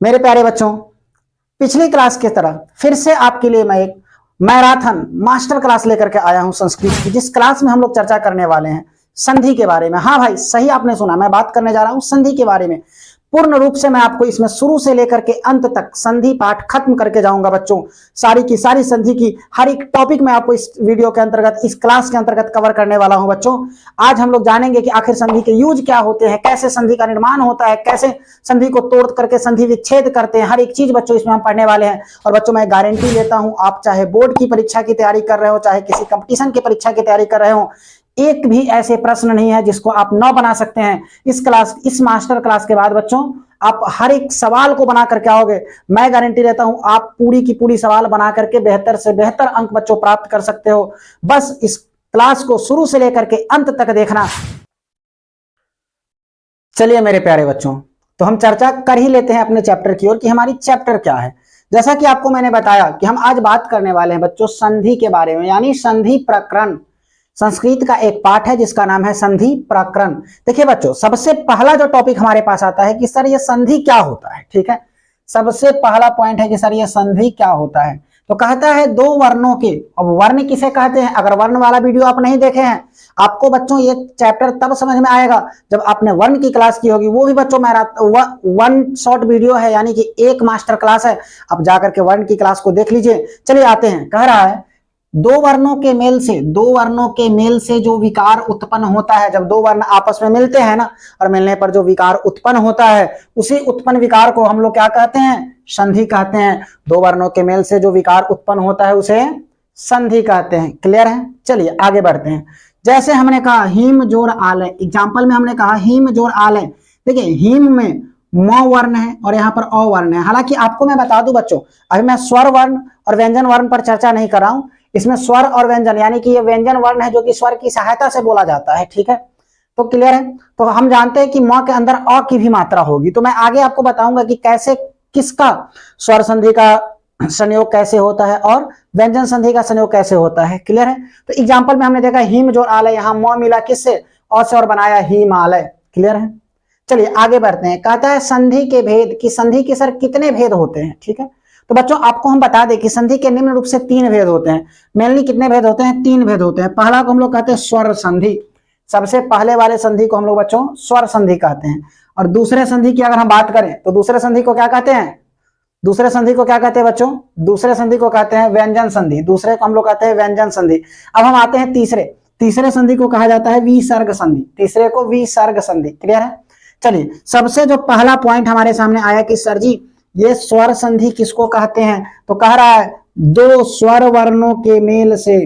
मेरे प्यारे बच्चों, पिछली क्लास की तरह फिर से आपके लिए मैं एक मैराथन मास्टर क्लास लेकर के आया हूं संस्कृत की, जिस क्लास में हम लोग चर्चा करने वाले हैं संधि के बारे में। हाँ भाई, सही आपने सुना, मैं बात करने जा रहा हूं संधि के बारे में। पूर्ण रूप से मैं आपको इसमें शुरू से लेकर के अंत तक संधि पाठ खत्म करके जाऊंगा बच्चों। सारी की सारी संधि की हर एक टॉपिक मैं आपको इस वीडियो के अंतर्गत, इस क्लास के अंतर्गत कवर करने वाला हूं बच्चों। आज हम लोग जानेंगे कि आखिर संधि के यूज क्या होते हैं, कैसे संधि का निर्माण होता है, कैसे संधि को तोड़ करके संधि विच्छेद करते हैं। हर एक चीज बच्चों इसमें हम पढ़ने वाले हैं। और बच्चों, मैं गारंटी लेता हूं, आप चाहे बोर्ड की परीक्षा की तैयारी कर रहे हो, चाहे किसी कंपटीशन की परीक्षा की तैयारी कर रहे हो, एक भी ऐसे प्रश्न नहीं है जिसको आप न बना सकते हैं। इस मास्टर क्लास के बाद बच्चों आप हर एक सवाल को बना करके आओगे, मैं गारंटी देता हूं आप पूरी की पूरी सवाल बना करके बेहतर से बेहतर अंक बच्चों प्राप्त कर सकते हो। बस इस क्लास को शुरू से लेकर के अंत तक देखना। चलिए मेरे प्यारे बच्चों, तो हम चर्चा कर ही लेते हैं अपने चैप्टर की ओर कि हमारी चैप्टर क्या है। जैसा कि आपको मैंने बताया कि हम आज बात करने वाले हैं बच्चों संधि के बारे में, यानी संधि प्रकरण। संस्कृत का एक पाठ है जिसका नाम है संधि प्रकरण। देखिए बच्चों, सबसे पहला जो टॉपिक हमारे पास आता है कि सर ये संधि क्या होता है। ठीक है, सबसे पहला पॉइंट है कि सर ये संधि क्या होता है। तो कहता है दो वर्णों के, अब वर्ण किसे कहते हैं, अगर वर्ण वाला वीडियो आप नहीं देखे हैं, आपको बच्चों ये चैप्टर तब समझ में आएगा जब आपने वर्ण की क्लास की होगी। वो भी बच्चों मेरा वन शॉर्ट वीडियो है, यानी कि एक मास्टर क्लास है। आप जाकर के वर्ण की क्लास को देख लीजिए। चलिए आते हैं, कह रहा है दो वर्णों के मेल से जो विकार उत्पन्न होता है, जब दो वर्ण आपस में मिलते हैं ना, और मिलने पर जो विकार उत्पन्न होता है, उसी उत्पन्न विकार को हम लोग क्या कहते हैं, संधि कहते हैं। दो वर्णों के मेल से जो विकार उत्पन्न होता है उसे संधि कहते हैं। क्लियर है? चलिए आगे बढ़ते हैं। जैसे हमने कहा हिम जोड़ आलय, एग्जाम्पल में हमने कहा हिम जोड़ आलय। देखिए हिम में म वर्ण है और यहाँ पर अ वर्ण है। हालांकि आपको मैं बता दूं बच्चों, अभी मैं स्वर वर्ण और व्यंजन वर्ण पर चर्चा नहीं कर रहा हूं। इसमें स्वर और व्यंजन, यानी कि ये व्यंजन वर्ण है जो कि स्वर की सहायता से बोला जाता है। ठीक है, तो क्लियर है। तो हम जानते हैं कि म के अंदर अ की भी मात्रा होगी। तो मैं आगे आपको बताऊंगा कि कैसे, किसका स्वर संधि का संयोग कैसे होता है और व्यंजन संधि का संयोग कैसे होता है। क्लियर है? तो एग्जाम्पल में हमने देखा हिम जोड़ आलय, यहाँ म मिला किससे, अ से, और बनाया हिमालय। क्लियर है? चलिए आगे बढ़ते हैं। कहता है संधि के भेद, कि संधि के सर कितने भेद होते हैं। ठीक है, तो बच्चों आपको हम बता दें कि संधि के निम्न रूप से तीन भेद होते हैं। मेनली कितने भेद होते हैं? तीन भेद होते हैं। पहला को हम लोग कहते हैं स्वर संधि, सबसे पहले वाले संधि को हम लोग बच्चों स्वर संधि कहते हैं। और दूसरे संधि की अगर हम बात करें तो दूसरे संधि को क्या कहते हैं, दूसरे संधि को क्या कहते हैं बच्चों, दूसरे संधि को कहते हैं व्यंजन संधि। दूसरे को हम लोग कहते हैं व्यंजन संधि। अब हम आते हैं तीसरे संधि को कहा जाता है विसर्ग संधि। तीसरे को विसर्ग संधि। क्लियर है? चलिए, सबसे जो पहला पॉइंट हमारे सामने आया कि सर जी ये स्वर संधि किसको कहते हैं, तो कह रहा है दो स्वर वर्णों के मेल से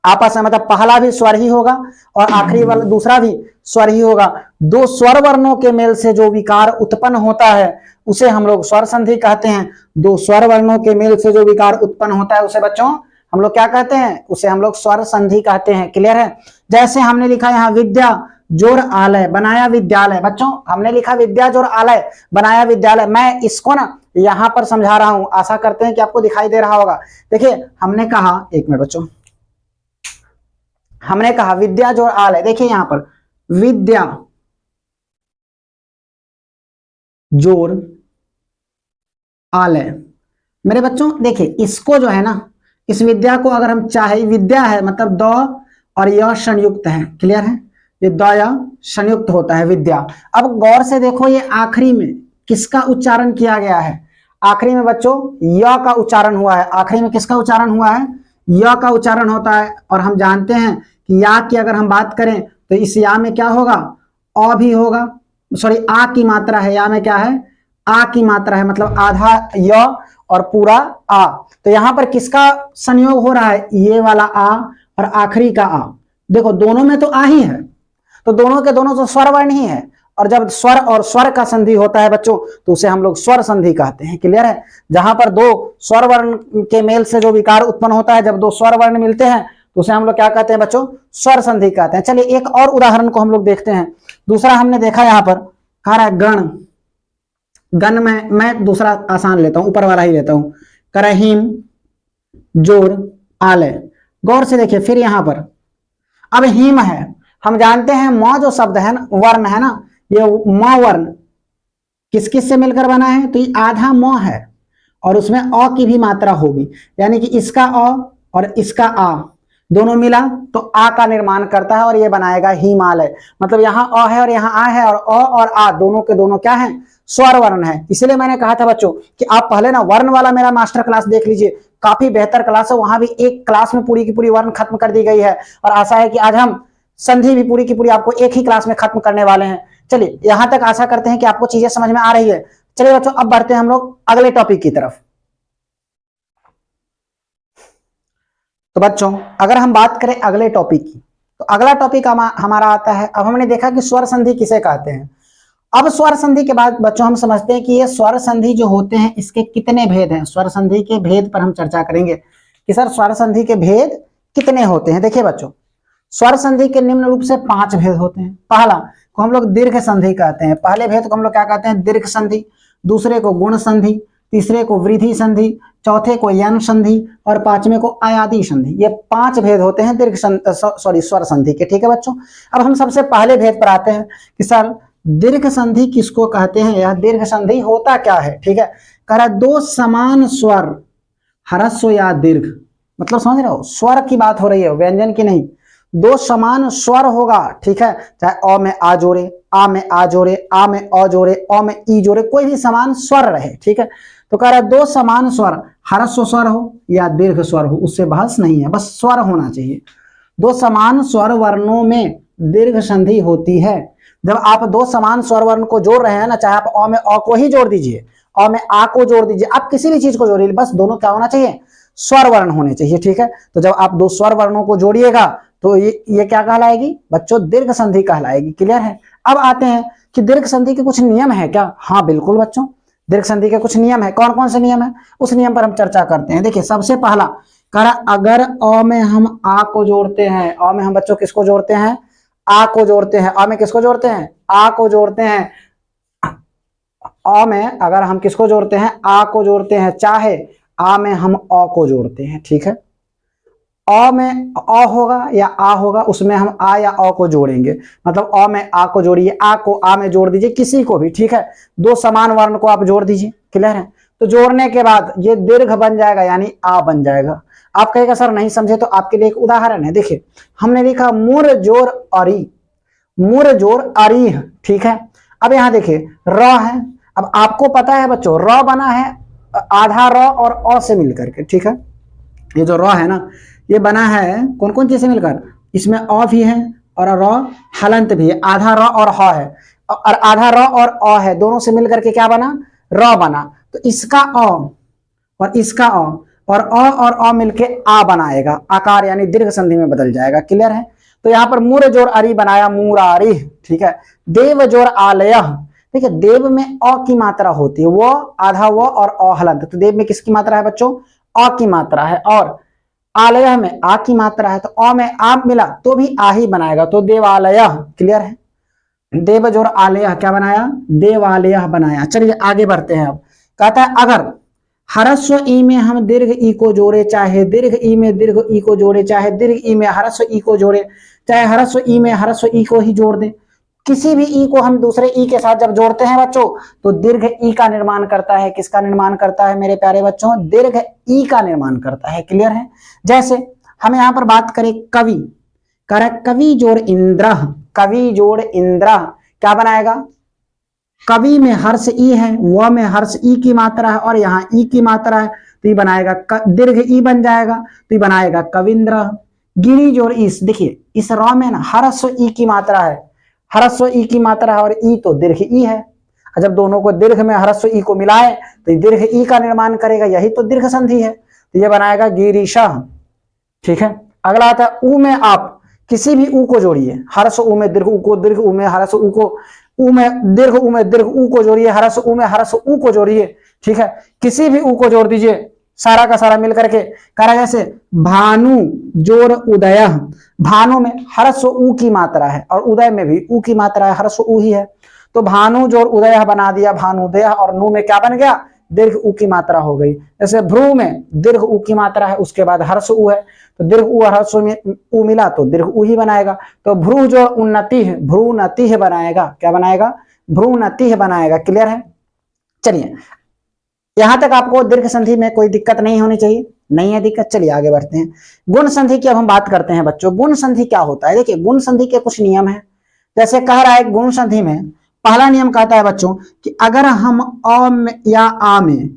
आपस में, मतलब पहला भी स्वर ही होगा और आखिरी वाला दूसरा भी स्वर ही होगा। दो स्वर वर्णों के मेल से जो विकार उत्पन्न होता है उसे हम लोग स्वर संधि कहते हैं। दो स्वर वर्णों के मेल से जो विकार उत्पन्न होता है उसे बच्चों हम लोग क्या कहते हैं, उसे हम लोग स्वर संधि कहते हैं। क्लियर है? जैसे हमने लिखा यहाँ विद्या जोड़ आलय बनाया विद्यालय। बच्चों हमने लिखा विद्या जोड़ आलय बनाया विद्यालय। मैं इसको ना यहां पर समझा रहा हूं, आशा करते हैं कि आपको दिखाई दे रहा होगा। देखिए हमने कहा, एक मिनट बच्चों, हमने कहा विद्या जोड़ आलय। देखिए यहां पर विद्या जोड़ आलय। मेरे बच्चों देखिए इसको जो है ना, इस विद्या को अगर हम चाहे, विद्या है मतलब द और य संयुक्त है। क्लियर है? ये द या संयुक्त होता है विद्या। अब गौर से देखो ये आखिरी में किसका उच्चारण किया गया है, आखिरी में बच्चों य का उच्चारण हुआ है। आखिरी में किसका उच्चारण हुआ है, य का उच्चारण होता है। और हम जानते हैं कि या की अगर हम बात करें तो इस या में क्या होगा, अ भी होगा, सॉरी आ की मात्रा है। या में क्या है, आ की मात्रा है, मतलब आधा य और पूरा आ। तो यहां पर किसका संयोग हो रहा है, ये वाला आ और आखिरी का आ। देखो दोनों में तो आ ही है, तो दोनों के दोनों तो स्वर वर्ण ही है। और जब स्वर और स्वर का संधि होता है बच्चों तो उसे हम लोग स्वर संधि कहते हैं। क्लियर है? जहां पर दो स्वर वर्ण के मेल से जो विकार उत्पन्न होता है, जब दो स्वर वर्ण मिलते हैं तो उसे हम लोग क्या कहते हैं बच्चों, स्वर संधि कहते हैं। चलिए एक और उदाहरण को हम लोग देखते हैं। दूसरा हमने देखा यहां पर, कह रहा है गण। गण में मैं दूसरा आसान लेता हूं, ऊपर वाला ही लेता हूं। कह रहा है हिम जोड़ आलय। गौर से देखिए फिर यहां पर अब हिम है, हम जानते हैं म जो शब्द है ना, वर्ण है ना, ये म वर्ण, किस किस से मिलकर बना है, तो ये आधा म है और उसमें अ की भी मात्रा होगी, यानी कि इसका अ और इसका आ दोनों मिला तो आ का निर्माण करता है और ये बनाएगा हिमालय। मतलब यहाँ अ है और यहाँ आ है और अ और आ दोनों के दोनों क्या है, स्वर वर्ण है। इसलिए मैंने कहा था बच्चों कि आप पहले ना वर्ण वाला मेरा मास्टर क्लास देख लीजिए, काफी बेहतर क्लास है, वहां भी एक क्लास में पूरी की पूरी वर्ण खत्म कर दी गई है और आशा है कि आज हम संधि भी पूरी की पूरी आपको एक ही क्लास में खत्म करने वाले हैं। चलिए यहां तक आशा करते हैं कि आपको चीजें समझ में आ रही है। चलिए बच्चों अब बढ़ते हैं हम लोग अगले टॉपिक की तरफ। तो बच्चों अगर हम बात करें अगले टॉपिक की, तो अगला टॉपिक हमारा आता है, अब हमने देखा कि स्वर संधि किसे कहते हैं। अब स्वर संधि के बाद बच्चों हम समझते हैं कि ये स्वर संधि जो होते हैं इसके कितने भेद हैं। स्वर संधि के भेद पर हम चर्चा करेंगे कि सर स्वर संधि के भेद कितने होते हैं। देखिए बच्चों स्वर संधि के निम्न रूप से 5 भेद होते हैं। पहला को हम लोग दीर्घ संधि कहते हैं, पहले भेद को हम लोग क्या कहते हैं, दीर्घ संधि। दूसरे को गुण संधि, तीसरे को वृद्धि संधि, चौथे को यन संधि और पांचवें को आयादी संधि। ये 5 भेद होते हैं दीर्घ स्वर संधि के। ठीक है बच्चों, अब हम सबसे पहले भेद पर आते हैं कि सर दीर्घ संधि किसको कहते हैं, यह दीर्घ संधि होता क्या है। ठीक है, कह रहा दो समान स्वर ह्रस्व या दीर्घ, मतलब समझ रहे हो स्वर की बात हो रही है, व्यंजन की नहीं। दो समान स्वर होगा, ठीक है, चाहे अ में आ जोड़े, आ में आ जोड़े, आ में अ जोड़े, अ में ई जोड़े, कोई भी समान स्वर रहे। ठीक है, तो कह रहा है दो समान स्वर, ह्रस्व स्वर हो या दीर्घ स्वर हो, उससे बहस नहीं है, बस स्वर होना चाहिए। दो समान स्वर वर्णों में दीर्घ संधि होती है। जब आप दो समान स्वर वर्ण को जोड़ रहे हैं ना, चाहे आप अ में अ को ही जोड़ दीजिए, अ में आ को जोड़ दीजिए, आप किसी भी चीज को जोड़िए, बस दोनों क्या होना चाहिए, स्वर वर्ण होने चाहिए। ठीक है, तो जब आप दो स्वर वर्णों को जोड़िएगा तो ये क्या कहलाएगी बच्चों, दीर्घ संधि कहलाएगी। क्लियर है। अब आते हैं कि दीर्घ संधि के कुछ नियम है क्या। हाँ बिल्कुल बच्चों, दीर्घ संधि के कुछ नियम है। कौन कौन से नियम है, उस नियम पर हम चर्चा करते हैं। देखिए सबसे पहला कह रहा अगर अ में हम आ को जोड़ते हैं, अ में हम बच्चों किसको जोड़ते हैं, आ को जोड़ते हैं, अ में किसको जोड़ते हैं, आ को जोड़ते हैं। अ में अगर हम किसको जोड़ते हैं, आ को जोड़ते हैं, चाहे आ में हम अ को जोड़ते हैं। ठीक है, अ में अ होगा या आ होगा, उसमें हम आ या अ को जोड़ेंगे, मतलब अ में आ को जोड़िए, आ को आ में जोड़ दीजिए, किसी को भी। ठीक है, दो समान वर्ण को आप जोड़ दीजिए। क्लियर है, तो जोड़ने के बाद ये दीर्घ बन जाएगा, यानी आ बन जाएगा। आप कहेगा सर नहीं समझे, तो आपके लिए एक उदाहरण है। देखिए हमने लिखा मुर जोर अरी, मुर जोर अरी। ठीक है, अब यहाँ देखिए र है, अब आपको पता है बच्चों र बना है आधा र और अ से मिलकर के। ठीक है, ये जो र है ना, ये बना है कौन कौन चीज से मिलकर, इसमें अ भी है और र हलंत भी है, आधा र और ह है, और आधा र और अ है, दोनों से मिलकर के क्या बना, र बना। तो इसका अ और इसका अ और अ मिलके आ बनाएगा, आकार यानी दीर्घ संधि में बदल जाएगा। क्लियर है, तो यहाँ पर मुर जोर अरी बनाया मुरारी। ठीक है, देव जोर आलय, देखिए देव में अ की मात्रा होती है, वो आधा वो और अ हलंत, तो देव में किसकी मात्रा है बच्चों, अ की मात्रा है, और आलय में आ की मात्रा है, तो अ में आ मिला तो भी आ ही बनाएगा, तो देवालय। क्लियर है, देव जोर आलय क्या बनाया, देवालय बनाया। चलिए आगे बढ़ते हैं। अब कहता है अगर ह्रस्व ई में हम दीर्घ ई को जोड़े, चाहे दीर्घ ई में दीर्घ ई को जोड़े, चाहे दीर्घ ई में ह्रस्व ई को जोड़े, चाहे ह्रस्व ई में ह्रस्व ई को ही जोड़ दे, किसी भी ई को हम दूसरे ई के साथ जब जोड़ते हैं बच्चों, तो दीर्घ ई का निर्माण करता है। किसका निर्माण करता है मेरे प्यारे बच्चों, दीर्घ ई का निर्माण करता है। क्लियर है, जैसे हम यहाँ पर बात करें कवि, कर कवि जोड़ इंद्र, कवि जोड़ इंद्र क्या बनाएगा, कवि में हर्ष ई है, व में हर्ष ई की मात्रा है और यहाँ ई की मात्रा है, तो ये बनाएगा दीर्घ ई बन जाएगा, तो ये बनाएगा कविंद्र। गिरी जोड़ इस, देखिए इस र में ना हर्ष ई की मात्रा है, हर्ष ई की मात्रा है और ई तो दीर्घ ई है, जब दोनों को दीर्घ में हर्ष ई को मिलाए तो दीर्घ ई का निर्माण करेगा, यही तो दीर्घ संधि है, तो ये बनाएगा गिरीशा। ठीक है, अगला आता है ऊ में आप किसी भी ऊ को जोड़िए, हर्ष ऊ में दीर्घ ऊ को, दीर्घ ऊ में हर्ष ऊ को, ऊ में दीर्घ ऊ में दीर्घ ऊ को जोड़िए, हर्ष ऊ में हर्ष ऊ को जोड़िए। ठीक है, किसी भी ऊ को जोड़ दीजिए, सारा का सारा मिलकर के करा, जैसे भानु जोड़ उदय, भानु में हर्ष ऊ की मात्रा है और उदय में भी ऊ की मात्रा है, हर्ष ऊ ही है, तो भानु जोड़ उदय बना दिया भानुदय, और नु में क्या बन गया, दीर्घ उ की मात्रा हो गई। जैसे भ्रू में दीर्घ उ की मात्रा है, उसके बाद हर्ष उ है, तो दीर्घ उ और हर्ष में उ मिला तो दीर्घ उ ही बनाएगा, तो भ्रू जो उन्नति है, भ्रूनति है बनाएगा, क्या बनाएगा, भ्रूनति है बनाएगा। क्लियर है, चलिए यहां तक आपको दीर्घ संधि में कोई दिक्कत नहीं होनी चाहिए, नहीं है दिक्कत। चलिए आगे बढ़ते हैं। गुण संधि की अब हम बात करते हैं बच्चों। गुण संधि क्या होता है? देखिए गुण संधि के कुछ नियम है। जैसे कह रहा है गुण संधि में पहला नियम कहता है बच्चों कि अगर हम अ में या आ में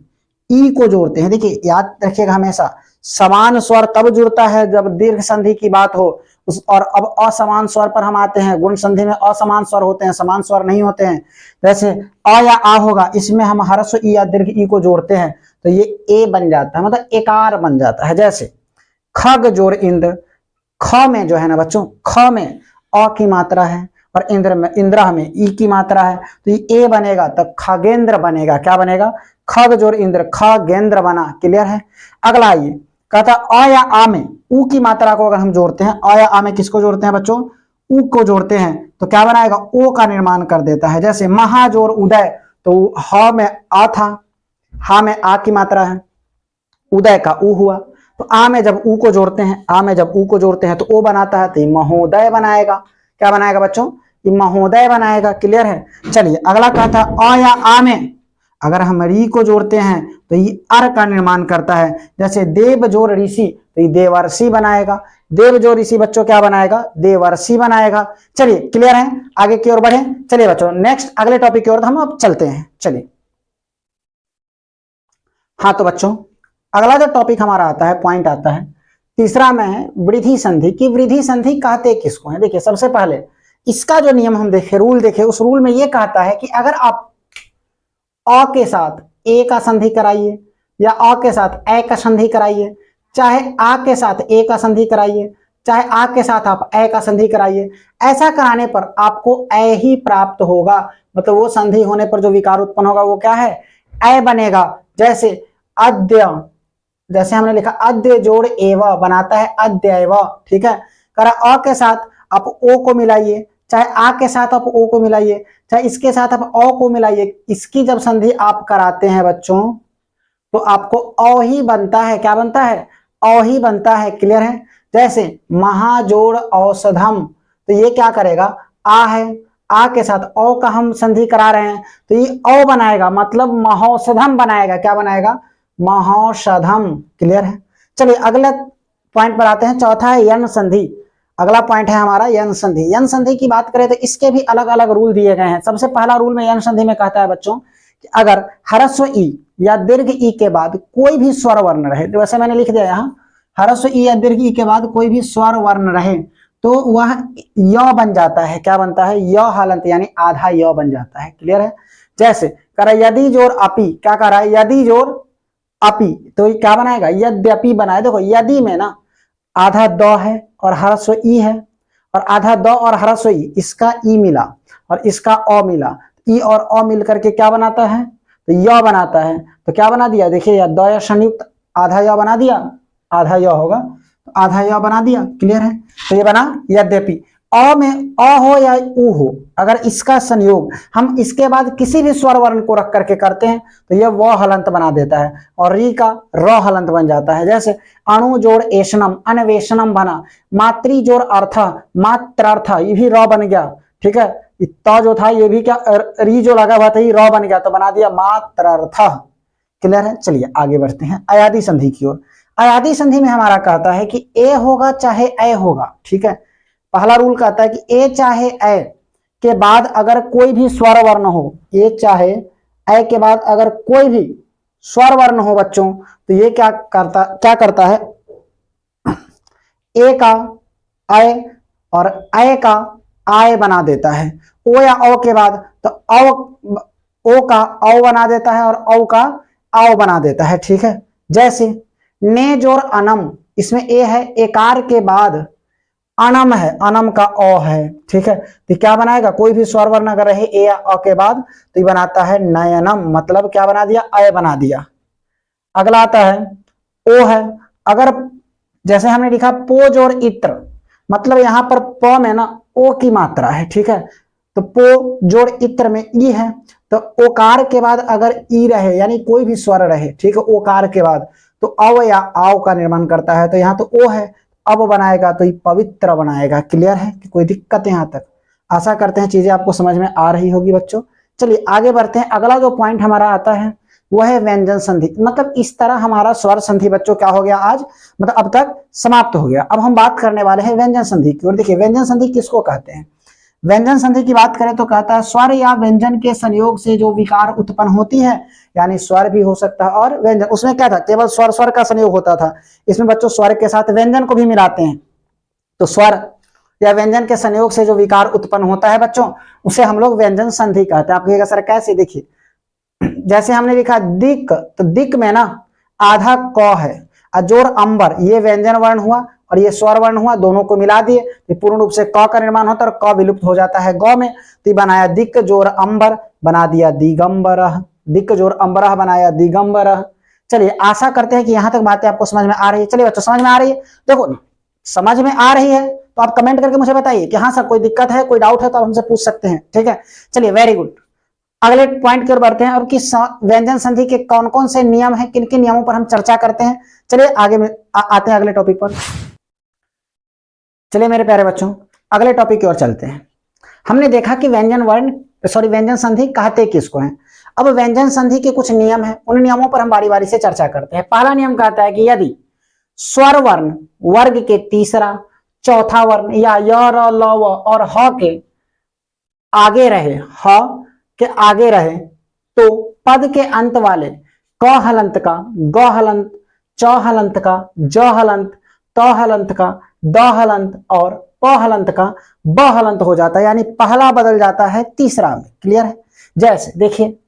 ई को जोड़ते हैं, देखिए याद रखिएगा हमेशा समान स्वर तब जुड़ता है जब दीर्घ संधि की बात हो उस, और अब असमान स्वर पर हम आते हैं। गुण संधि में असमान स्वर होते हैं, समान स्वर नहीं होते हैं। जैसे अ या आ होगा, इसमें हम ह्रस्व ई या दीर्घ ई को जोड़ते हैं तो ये ए बन जाता है, मतलब एकार बन जाता है। जैसे खग जोड़ इंद्र, ख में जो है ना बच्चों, ख में अ की मात्रा है और इंद्र में इंद्र में ई की मात्रा है, तो ये ए बनेगा तो खगेंद्र बनेगा। क्या बनेगा? खग जोड़ इंद्र, खगेंद्र बना। क्लियर है? अगला ये कहता अ या आ में ऊ की मात्रा को अगर हम जोड़ते हैं, अ या आ में किसको जोड़ते हैं बच्चों? ऊ को जोड़ते हैं तो क्या बनाएगा? ओ का निर्माण कर देता है। जैसे महाजोर उदय, तो ह में आ था, हा में आ की मात्रा है, उदय का ऊ हुआ, तो आ में जब ऊ को जोड़ते हैं, आ में जब ऊ को जोड़ते हैं तो ओ बनाता है, तो ये महोदय बनाएगा। क्या बनाएगा बच्चों? ये महोदय बनाएगा। क्लियर है? चलिए अगला कहता है अ या आ में अगर हम री को जोड़ते हैं तो ये अर का निर्माण करता है। जैसे देव जोड़ ऋषि, तो ये देवर्षि बनाएगा। देव जोड़ ऋषि बच्चों क्या बनाएगा? देवर्षि बनाएगा। चलिए क्लियर है? आगे की ओर बढ़े। चलिए बच्चों नेक्स्ट अगले टॉपिक की ओर हम अब चलते हैं। चलिए हाँ तो बच्चों अगला जो टॉपिक हमारा आता है, पॉइंट आता है तीसरा में है वृद्धि संधि की। वृद्धि संधि कहते किसको है? देखिए सबसे पहले इसका जो नियम हम देखे, रूल देखे, उस रूल में ये कहता है कि अगर आप अ के साथ ए का संधि कराइए या अ के साथ ए का संधि कराइए, चाहे आ के साथ ए का संधि कराइए, चाहे आ के साथ आप ए का संधि कराइए, ऐसा कराने पर आपको ए ही प्राप्त होगा। मतलब वो संधि होने पर जो विकार उत्पन्न होगा वो क्या है? ए बनेगा। जैसे अद्य, जैसे हमने लिखा अद्य जोड़ एव बनाता है अद्यैव। ठीक है? करा अ के साथ आप ओ को मिलाइए, चाहे आ के साथ आप ओ को मिलाइए, चाहे इसके साथ आप अ को मिलाइए, इसकी जब संधि आप कराते हैं बच्चों तो आपको अ ही बनता है। क्या बनता है? अ ही बनता है। क्लियर है? जैसे महाजोड़ औषधम, तो ये क्या करेगा? आ है, आ के साथ अ का हम संधि करा रहे हैं तो ये अ बनाएगा, मतलब महौषधम बनाएगा। क्या बनाएगा? महौषधम। क्लियर है? चलिए अगले पॉइंट पर आते हैं। चौथा है यन संधि। अगला पॉइंट है हमारा यन संधि। यन संधि की बात करें तो इसके भी अलग अलग रूल दिए गए हैं। सबसे पहला रूल में यन संधि में कहता है बच्चों कि अगर ह्रस्व ई या दीर्घ ई के बाद कोई भी स्वर वर्ण रहे, तो वैसे मैंने लिख दिया यहाँ, ह्रस्व ई या दीर्घ ई के बाद कोई भी स्वर वर्ण रहे तो वह य बन जाता है। क्या बनता है? य हलंत, यानी आधा य बन जाता है। क्लियर है? जैसे कह रहा यदि जोड़ अपी, क्या कह रहा है? यदि जोड़ अपी, तो ये क्या बनाएगा? यद्यपि बनाए। देखो यदि में ना आधा द है और ह्रस्व ई है, और आधा द और ह्रस्व ई, इसका ई मिला और इसका अ मिला, ई और अ मिल करके क्या बनाता है? तो य बनाता है। तो क्या बना दिया? देखिए या द या संयुक्त आधा य बना दिया, आधा य होगा तो आधा य बना दिया। क्लियर है? तो ये बना यद्यपि। अ में अ हो या उ हो, अगर इसका संयोग हम इसके बाद किसी भी स्वर वर्ण को रख करके करते हैं तो यह व हलंत बना देता है और री का र हलंत बन जाता है। जैसे अणु जोड़ एशनम, अन्वेषणम बना। मातृ जोड़ अर्थ, मात्रार्थ, ये भी र बन गया। ठीक है? त जो था ये भी क्या, री जो लगा हुआ था ये र बन गया, तो बना दिया मात्रार्थ। क्लियर है? चलिए आगे बढ़ते हैं अयादि संधि की ओर। अयादि संधि में हमारा कहता है कि ए होगा चाहे ए होगा। ठीक है? पहला रूल कहता है कि ए चाहे ए के बाद अगर कोई भी स्वर वर्ण हो, ए चाहे ए के बाद अगर कोई भी स्वर वर्ण हो बच्चों, तो ये क्या करता है? ए का अय और अय का आय बना देता है। ओ या औ के बाद तो ओ का औ बना देता है और औ का आओ बना देता है। ठीक है? जैसे ने जोर अनम, इसमें ए है, एकार के बाद अनम है, अनम का अ है। ठीक है? तो क्या बनाएगा? कोई भी स्वर वर्ण अगर रहे ए या अ के बाद तो ये बनाता है नयनम, मतलब क्या बना दिया? अय बना दिया। अगला आता है ओ है। अगर जैसे हमने लिखा पो जोड़ इत्र, मतलब यहां पर प में ना ओ की मात्रा है। ठीक है? तो पो जोड़ इत्र में ई है, तो ओकार के बाद अगर ई रहे यानी कोई भी स्वर रहे, ठीक है, ओकार के बाद तो अव या आव का निर्माण करता है। तो यहाँ तो ओ है, अब बनाएगा तो ये पवित्र बनाएगा। क्लियर है? कि कोई दिक्कत यहां तक? आशा करते हैं चीजें आपको समझ में आ रही होगी बच्चों। चलिए आगे बढ़ते हैं। अगला जो पॉइंट हमारा आता है वह है व्यंजन संधि। मतलब इस तरह हमारा स्वर संधि बच्चों क्या हो गया आज, मतलब अब तक समाप्त हो गया। अब हम बात करने वाले हैं व्यंजन संधि की। और देखिए व्यंजन संधि किसको कहते हैं। व्यंजन संधि की बात करें तो कहता है स्वर या व्यंजन के संयोग से जो विकार उत्पन्न होती है, यानी स्वर भी हो सकता है और व्यंजन। उसमें क्या था, केवल स्वर स्वर का संयोग होता था, इसमें बच्चों स्वर के साथ व्यंजन को भी मिलाते हैं। तो स्वर या व्यंजन के संयोग से जो विकार उत्पन्न होता है बच्चों, उसे हम लोग व्यंजन संधि कहते हैं। आप कहिएगा सर कैसे, देखिए जैसे हमने लिखा दिक, तो दिक में ना आधा क है, अजोर अंबर ये व्यंजन वर्ण हुआ और ये स्वर वर्ण हुआ, दोनों को मिला दिए तो पूर्ण रूप से क का निर्माण होता है और क विलुप्त हो जाता है गौ में। तो बनाया दिक जोर अंबर, बना दिया दिगंबर, दिक जोर अंबर बनाया दिगंबर। चलिए आशा करते हैं कि यहां तक बातें आपको समझ में आ रही है। चलिए बच्चों समझ में आ रही है, देखो समझ में आ रही है तो आप कमेंट करके मुझे बताइए कि हाँ सर कोई दिक्कत है, कोई डाउट है तो आप हमसे पूछ सकते हैं, ठीक है। चलिए वेरी गुड, अगले पॉइंट की ओर बढ़ते हैं और कि व्यंजन संधि के कौन कौन से नियम हैं, किन किन नियमों पर हम चर्चा करते हैं। चलिए आगे में आते हैं अगले टॉपिक पर। चलिए मेरे प्यारे बच्चों अगले टॉपिक की ओर चलते हैं। हमने देखा कि व्यंजन वर्ण सॉरी व्यंजन संधि कहते किसको हैं। अब व्यंजन संधि के कुछ नियम हैं, उन नियमों पर हम बारी बारी से चर्चा करते हैं। पहला नियम कहता है कि यदि स्वर वर्ण वर्ग के तीसरा चौथा वर्ण या य र ल व और ह के आगे रहे, ह के आगे रहे, तो पद के अंत वाले क हलंत का, ग हलंत, च हलंत का, ज हलंत, त हलंत का, द हलंत और प हलंत का ब हलंत हो जाता है, यानी पहला बदल जाता है तीसरा में। क्लियर है। जैसे देखिए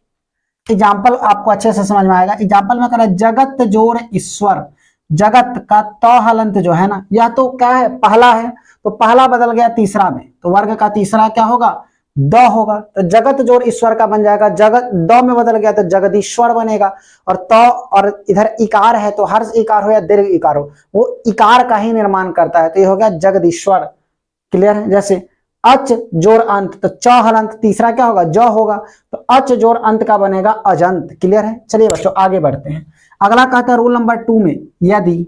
एग्जाम्पल आपको अच्छे से समझ में आएगा। एग्जाम्पल में कह रहा है जगत जोड़ ईश्वर, जगत का त हलंत जो है ना, यह तो क्या है पहला है, तो पहला बदल गया तीसरा में, तो वर्ग का तीसरा क्या होगा द होगा, तो जगत जोड़ ईश्वर का बन जाएगा जगत, द में बदल गया तो जगदीश्वर बनेगा। और त और इधर इकार है तो हर्ष इकार हो या दीर्घ इकार हो, वो इकार का ही निर्माण करता है, तो ये हो गया जगदीश्वर। क्लियर है। जैसे अच जोड़ अंत, तो च हलंत तीसरा क्या होगा ज होगा, तो अच जोड़ अंत का बनेगा अजंत। क्लियर है। चलिए बच्चों आगे बढ़ते हैं। अगला कहता है रूल नंबर 2 में यदि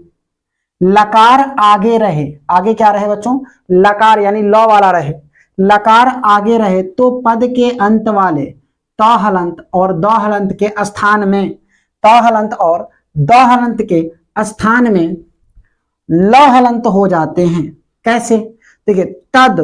लकार आगे रहे, आगे क्या रहे बच्चों लकार यानी ल वाला रहे, लकार आगे रहे तो पद के अंत वाले त हलंत और द हलंत के स्थान में, त हलंत और द हलंत के स्थान में ल हलंत हो जाते हैं। कैसे, देखिए तद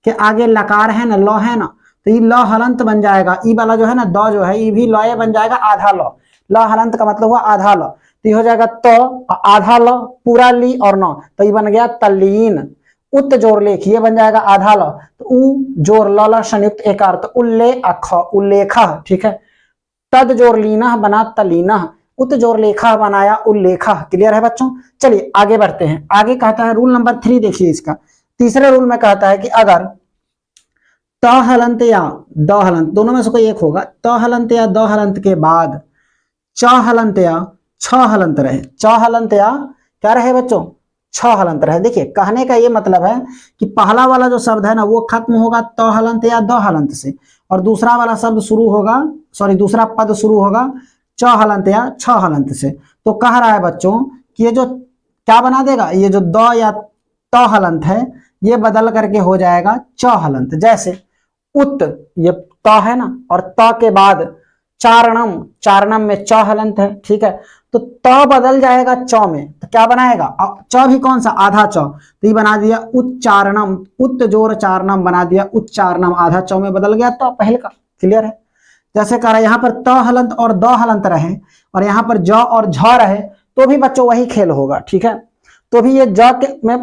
के आगे लकार है ना, ल है ना, तो ये ल हलंत बन जाएगा। ई वाला जो है ना द जो है ये भी ल बन जाएगा आधा ल, ल हलंत का मतलब हुआ आधा ल, तो ये हो जाएगा त आधा ल पूरा ली और न, तो ये बन गया तल्लीन। उत जोड़ लेख ये बन जाएगा आधा ल, तो उ जोड़ ल संयुक्त एकार, तो उल्लेख उल्लेख। ठीक है। तद जोड़ लीना बना तलीना, उत जोड़ लेखा बनाया उल्लेखा। क्लियर है बच्चों। चलिए आगे बढ़ते हैं। आगे कहता है रूल नंबर 3, देखिए इसका तीसरे रूल में कहता है कि अगर त हलंत या द हलंत दोनों में से कोई एक होगा, त हलंत या द हलंत के बाद च हलंत या छ हलंत रहे, च हलंत या क्या रहे बच्चों छ हलंत रहे। देखिए कहने का ये मतलब है कि पहला वाला जो शब्द है ना वो खत्म होगा त हलंत या द हलंत से, और दूसरा वाला शब्द शुरू होगा सॉरी दूसरा पद शुरू होगा च हलंत या छ हलंत से। तो कह रहा है बच्चों कि ये जो क्या बना देगा, ये जो द या त हलंत है ये बदल करके हो जाएगा च हलंत। जैसे उत ये त है ना, और त के बाद चारणम, चारणम में च हलंत है। ठीक है। तो त बदल जाएगा च में, तो क्या बनाएगा च भी कौन सा आधा च, तो ये बना दिया उच्चारणम, उत जोर चारणम बना दिया उच्चारणम, आधा च में बदल गया तो पहले का। क्लियर है। जैसे कह रहा है यहाँ पर त हलंत और द हलंत रहे और यहाँ पर ज और झ रहे तो भी बच्चों वही खेल होगा। ठीक है। तो भी ये ज में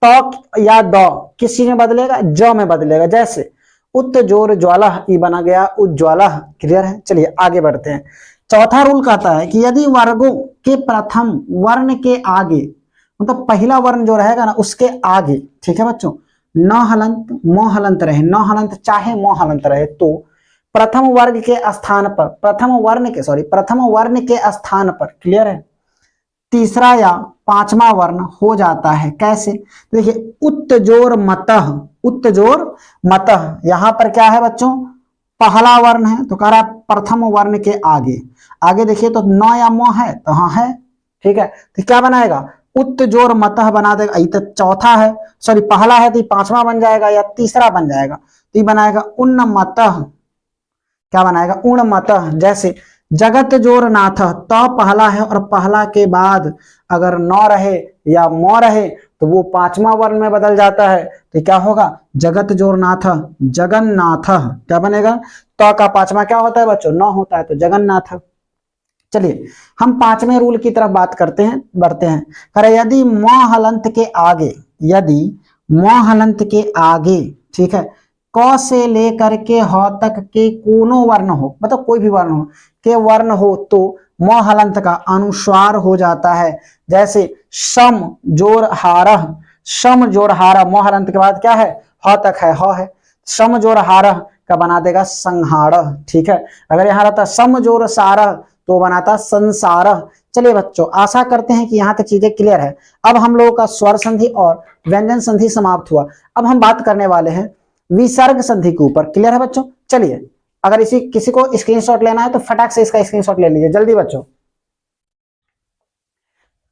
त या द किस चीज में बदलेगा ज में बदलेगा। जैसे उत जोर ज्वाला ये बना गया उज्ज्वला। क्लियर है। चलिए आगे बढ़ते हैं। चौथा रूल कहता है कि यदि वर्गों के प्रथम वर्ण के आगे, मतलब पहला वर्ण जो रहेगा ना उसके आगे, ठीक है बच्चों, न हलंत म हलंत रहे, न हलंत चाहे म हलंत रहे, तो प्रथम वर्ग के स्थान पर प्रथम वर्ण के स्थान पर, क्लियर है, तीसरा या पांचवा वर्ण हो जाता है। कैसे, देखिए उत्तजोर मतः, उत्तजोर मतः यहां पर क्या है बच्चों पहला वर्ण है, तो कह रहा है प्रथम वर्ण के आगे, आगे देखिए तो न या म है तो हाँ है। ठीक है। तो क्या बनाएगा उत्तजोर मतः बना देगा, ये तो चौथा है सॉरी पहला है तो पांचवा बन जाएगा या तीसरा बन जाएगा, तो ये बनाएगा उन्नमतः। क्या बनाएगा, उणमतः। जैसे जगत जोर नाथ, तो पहला है और पहला के बाद अगर न रहे या म रहे तो वो पांचवा वर्ण में बदल जाता है, तो क्या होगा, जगत जोर नाथ जगन्नाथ। क्या बनेगा, तो का पांचवा क्या होता है बच्चों, न होता है, तो जगन्नाथ। चलिए हम पांचवें रूल की तरफ बात करते हैं, बढ़ते हैं। अरे यदि म हलंत के आगे, यदि म हलंत के आगे, ठीक है, क से लेकर के ह तक के कोनो वर्ण हो, मतलब कोई भी वर्ण हो, के वर्ण हो तो म हलंत का अनुस्वार हो जाता है। जैसे सम जोर हारह, सम जोर हारह, म हलंत के बाद क्या है, ह तक है, ह है, सम जोर हारह का बना देगा संहारह। ठीक है, अगर यहाँ रहता सम जोर सारह तो बनाता संसार। चलिए बच्चों, आशा करते हैं कि यहाँ तक चीजें क्लियर है। अब हम लोगों का स्वर संधि और व्यंजन संधि समाप्त हुआ। अब हम बात करने वाले हैं विसर्ग संधि के ऊपर। क्लियर है बच्चों? चलिए, अगर इसी किसी को स्क्रीनशॉट लेना है तो फटाक से इसका स्क्रीनशॉट ले लीजिए, जल्दी बच्चों।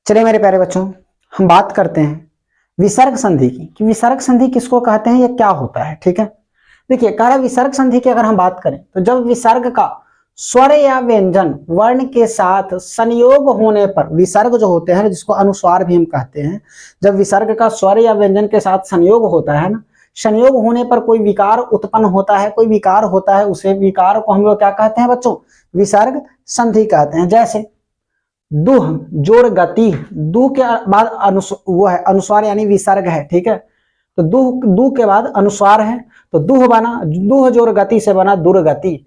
चलिए मेरे प्यारे बच्चों, हम बात करते हैं विसर्ग संधि की, कि विसर्ग संधि किसको कहते हैं, ये क्या होता है। ठीक है, देखिए कह रहा है विसर्ग संधि की अगर हम बात करें तो जब विसर्ग का स्वर या व्यंजन वर्ण के साथ संयोग होने पर, विसर्ग जो होते हैं जिसको अनुस्वार भी हम कहते हैं, जब विसर्ग का स्वर या व्यंजन के साथ संयोग होता है ना, संयोग होने पर कोई विकार उत्पन्न होता है, कोई विकार होता है, उसे विकार को हम लोग क्या कहते हैं बच्चों, विसर्ग संधि कहते हैं। जैसे दुह जोड़ गति, दुह के बाद वो है अनुस्वार यानी विसर्ग है। ठीक है, तो दुह, दुह के बाद अनुस्वार है, तो दुह बना, दुह जोड़ गति से बना दुर्गति,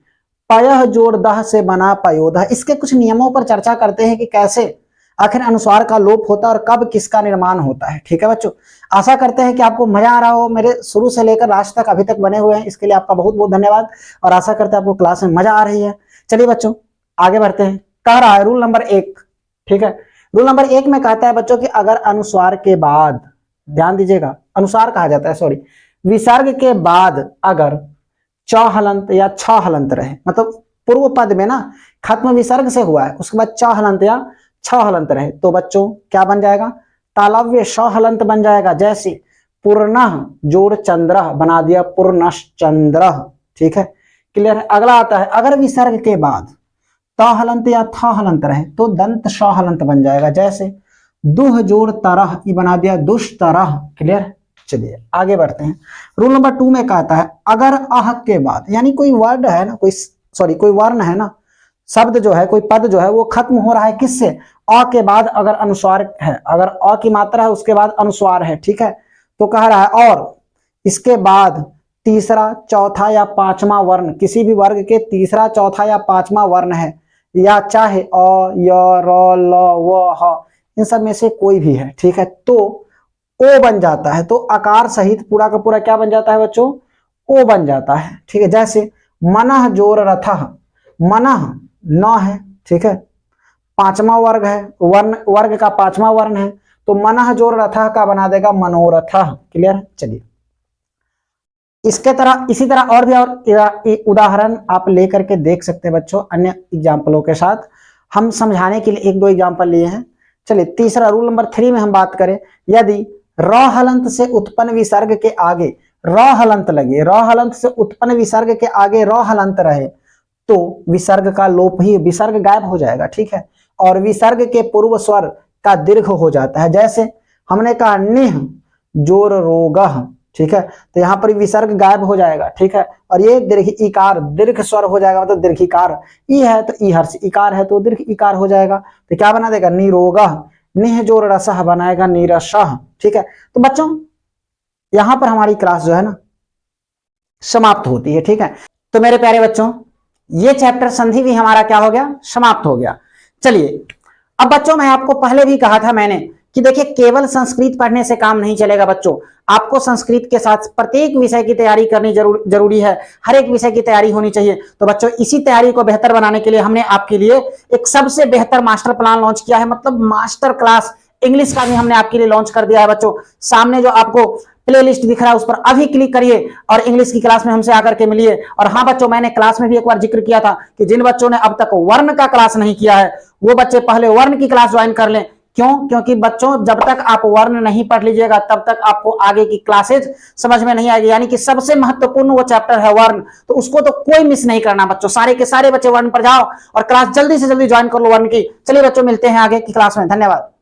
पयह जोड़ दह से बना पयोदह। इसके कुछ नियमों पर चर्चा करते हैं कि कैसे आखिर अनुस्वार का लोप होता है और कब किसका निर्माण होता है। ठीक है बच्चों, आशा करते हैं कि आपको मजा आ रहा हो, मेरे शुरू से लेकर लास्ट तक अभी तक बने हुए हैं, इसके लिए आपका बहुत बहुत धन्यवाद, और आशा करते हैं आपको क्लास में मजा आ रही है। चलिए बच्चों आगे बढ़ते हैं। कह रहा है रूल नंबर 1, ठीक है, रूल नंबर 1 में कहता है बच्चों कि अगर अनुस्वार के बाद, ध्यान दीजिएगा, अनुस्वार कहा जाता है, सॉरी, विसर्ग के बाद अगर च हलंत या छ हलंत रहे, मतलब पूर्व पद में ना खत्म विसर्ग से हुआ है, उसके बाद च हलंत या छ हलंत रहे, तो बच्चों क्या बन जाएगा, तालव्य श हलंत बन जाएगा। जैसे पूर्णः जोड़ चंद्रः बना दिया पूर्णश्चंद्रः। ठीक है, क्लियर है। अगला आता है अगर विसर्ग के बाद त हलंत या थ हलंत रहे तो दंत श हलंत बन जाएगा। जैसे दुह जोड़ तरह, ये बना दिया दुष्तरह। क्लियर। चलिए आगे बढ़ते हैं। रूल नंबर 2 में कहता है अगर अह के बाद, यानी कोई वर्ड है ना, कोई वर्ण है ना, शब्द जो है, कोई पद जो है वो खत्म हो रहा है किससे, अ के बाद अगर अनुस्वार है, अगर अ की मात्रा है उसके बाद अनुस्वार है। ठीक है, तो कह रहा है और इसके बाद तीसरा चौथा या पांचवा वर्ण, किसी भी वर्ग के तीसरा चौथा या पांचवा वर्ण है, या चाहे अ य र ल व ह, इन सब में से कोई भी है। ठीक है, तो ओ बन जाता है, तो आकार सहित पूरा का पूरा क्या बन जाता है बच्चों, ओ बन जाता है। ठीक है, जैसे मनः जोर रथः, मनः न है, ठीक है, पांचवा वर्ग है, वर्ग का पांचवा वर्ण है, तो मनः जोर रथः का बना देगा मनोरथः। क्लियर। चलिए इसके तरह, इसी तरह और भी और उदाहरण आप लेकर के देख सकते हैं बच्चों, अन्य एग्जाम्पलों के साथ। हम समझाने के लिए 1-2 एग्जाम्पल लिए हैं। चलिए तीसरा रूल नंबर 3 में हम बात करें, यदि र हलंत से उत्पन्न विसर्ग के आगे र हलंत लगे, र हलंत से उत्पन्न विसर्ग के आगे र हलंत रहे तो विसर्ग का लोप ही, विसर्ग गायब हो जाएगा। ठीक है, और विसर्ग के पूर्व स्वर का दीर्घ हो जाता है। जैसे हमने कहा निह जोर रोगह, ठीक है, तो यहाँ पर विसर्ग गायब हो जाएगा। ठीक है, और ये दीर्घ इकार, दीर्घ स्वर हो जाएगा, मतलब दीर्घिकार, ई है तो ई हर्ष, इकार है तो दीर्घ इकार हो जाएगा, तो क्या बना देगा निरोगह, निह जोर रसह बनाएगा नीरसह। ठीक है, तो बच्चों यहां पर हमारी क्लास जो है ना समाप्त होती है। ठीक है, तो मेरे प्यारे बच्चों ये चैप्टर संधि भी हमारा क्या हो गया, समाप्त हो गया। चलिए अब बच्चों मैं आपको पहले भी कहा था मैंने कि देखिए केवल संस्कृत पढ़ने से काम नहीं चलेगा बच्चों, आपको संस्कृत के साथ प्रत्येक विषय की तैयारी करनी जरूरी है, हर एक विषय की तैयारी होनी चाहिए। तो बच्चों इसी तैयारी को बेहतर बनाने के लिए हमने आपके लिए एक सबसे बेहतर मास्टर प्लान लॉन्च किया है, मतलब मास्टर क्लास इंग्लिश का भी हमने आपके लिए लॉन्च कर दिया है। बच्चों सामने जो आपको प्ले लिस्ट दिख रहा है उस पर अभी क्लिक करिए और इंग्लिश की क्लास में हमसे आकर के मिलिए। और हाँ बच्चों, मैंने क्लास में भी एक बार जिक्र किया था कि जिन बच्चों ने अब तक वर्ण का क्लास नहीं किया है वो बच्चे पहले वर्ण की क्लास ज्वाइन कर लें। क्यों? क्योंकि बच्चों जब तक आप वर्ण नहीं पढ़ लीजिएगा तब तक आपको आगे की क्लासेज समझ में नहीं आएगी। यानी कि सबसे महत्वपूर्ण वो चैप्टर है वर्ण, तो उसको तो कोई मिस नहीं करना बच्चों। सारे के सारे बच्चे वर्ण पर जाओ और क्लास जल्दी से जल्दी ज्वाइन कर लो वर्ण की। चलिए बच्चों, मिलते हैं आगे की क्लास में। धन्यवाद।